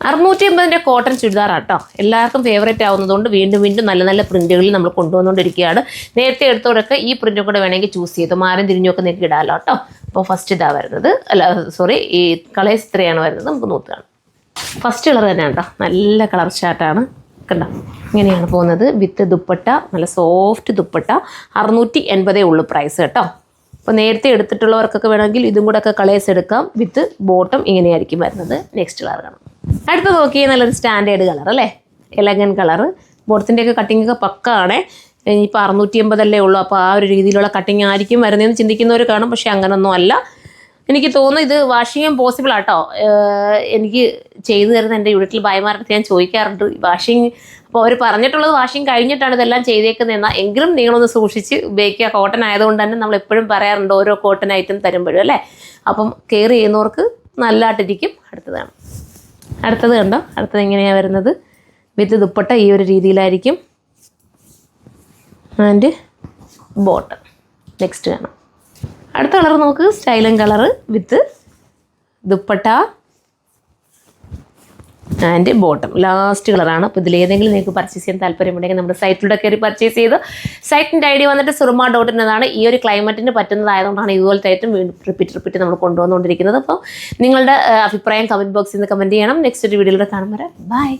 650 cotton ചുരിദാറാട്ടോ. എല്ലാവർക്കും favourite ആവുന്നതുകൊണ്ട് വീണ്ടും വീണ്ടും നല്ല നല്ല പ്രിന്റുകളിൽ നമ്മൾ കൊണ്ടുവന്നുകൊണ്ടിരിക്കുകയാണ്. നേരത്തെ എടുത്തവരൊക്കെ ഈ പ്രിന്റും കൂടെ വേണമെങ്കിൽ ചൂസ് ചെയ്തു മാറും തിരിഞ്ഞൊക്കെ നിങ്ങൾക്ക് ഇടാമല്ലോ കേട്ടോ. അപ്പോൾ ഫസ്റ്റ് ഇതാ വരുന്നത്, ഈ കളേഴ്സ് ഇത്രയാണ് വരുന്നത്. നമുക്ക് നോക്കുകയാണ്. ഫസ്റ്റ് കളർ തന്നെയാണ് കേട്ടോ, നല്ല കളർ ചാർട്ടാണ്. കണ്ടോ, ഇങ്ങനെയാണ് പോകുന്നത്. വിത്ത് ദുപ്പട്ട, നല്ല സോഫ്റ്റ് ദുപ്പട്ട. 680 ഉള്ളൂ പ്രൈസ് കേട്ടോ. അപ്പോൾ നേരത്തെ എടുത്തിട്ടുള്ളവർക്കൊക്കെ വേണമെങ്കിൽ ഇതും കൂടെ ഒക്കെ കളേഴ്സ് എടുക്കാം. വിത്ത് ബോട്ടം ഇങ്ങനെയായിരിക്കും വരുന്നത്. നെക്സ്റ്റ് കളർ കാണാം. അടുത്ത് നോക്കിയാൽ നല്ലൊരു സ്റ്റാൻഡേർഡ് കളർ അല്ലേ, എലഗൻ കളർ. ബോട്ടത്തിൻ്റെയൊക്കെ കട്ടിങ്ങൊക്കെ പക്ക ആണേ. ഇനിയിപ്പോൾ 650 ഉള്ളൂ, അപ്പോൾ ആ ഒരു രീതിയിലുള്ള കട്ടിങ് ആയിരിക്കും വരുന്നതെന്ന് ചിന്തിക്കുന്നവർ കാണും. പക്ഷേ അങ്ങനൊന്നും അല്ല. എനിക്ക് തോന്നുന്നു ഇത് വാഷിങ്ങും പോസിബിൾ ആട്ടോ. എനിക്ക് ചെയ്തു തരുന്ന എൻ്റെ യൂണിറ്റിൽ ഭായിമാരുടെ ഞാൻ ചോദിക്കാറുണ്ട് വാഷിങ്. അപ്പോൾ അവർ പറഞ്ഞിട്ടുള്ളത് വാഷിങ് കഴിഞ്ഞിട്ടാണ് ഇതെല്ലാം ചെയ്തേക്കുന്നതെന്നാൽ എങ്കിലും നിങ്ങളൊന്ന് സൂക്ഷിച്ച് ഉപയോഗിക്കുക. കോട്ടൺ ആയതുകൊണ്ട് തന്നെ നമ്മൾ എപ്പോഴും പറയാറുണ്ട് ഓരോ കോട്ടൺ ഐറ്റം തരുമ്പോഴും അല്ലേ. അപ്പം കെയർ ചെയ്യുന്നവർക്ക് നല്ലതായിട്ടിരിക്കും. അടുത്തത് കണ്ടോ, അടുത്തത് എങ്ങനെയാണ് വരുന്നത്. വിത്ത് ദുപ്പട്ട ഈ ഒരു രീതിയിലായിരിക്കും. And bottom. നെക്സ്റ്റ് കാണാം. അടുത്ത കളർ നോക്ക്, സ്റ്റൈലൻ colour with dupatta and bottom. Last കളറാണ്. അപ്പോൾ ഇതിലേതെങ്കിലും നിങ്ങൾക്ക് പർച്ചേസ് ചെയ്യാൻ താല്പര്യമുണ്ടെങ്കിൽ നമ്മുടെ സൈറ്റിലൂടെ കയറി പർച്ചേസ് ചെയ്ത് സൈറ്റിൻ്റെ ഐഡി വന്നിട്ട് surma.in എന്നതാണ്. ഈ ഒരു ക്ലൈമറ്റിന് പറ്റുന്നതായതുകൊണ്ടാണ് ഇതുപോലത്തെ ഐറ്റം റിപ്പീറ്റ് നമ്മൾ കൊണ്ടുവന്നുകൊണ്ടിരിക്കുന്നത്. അപ്പോൾ നിങ്ങളുടെ അഭിപ്രായം കമൻറ്റ് ബോക്സിൽ നിന്ന് കമൻറ്റ് ചെയ്യണം. നെക്സ്റ്റ് ഒരു വീഡിയോയിലൂടെ കാണുമ്പോൾ ബൈ.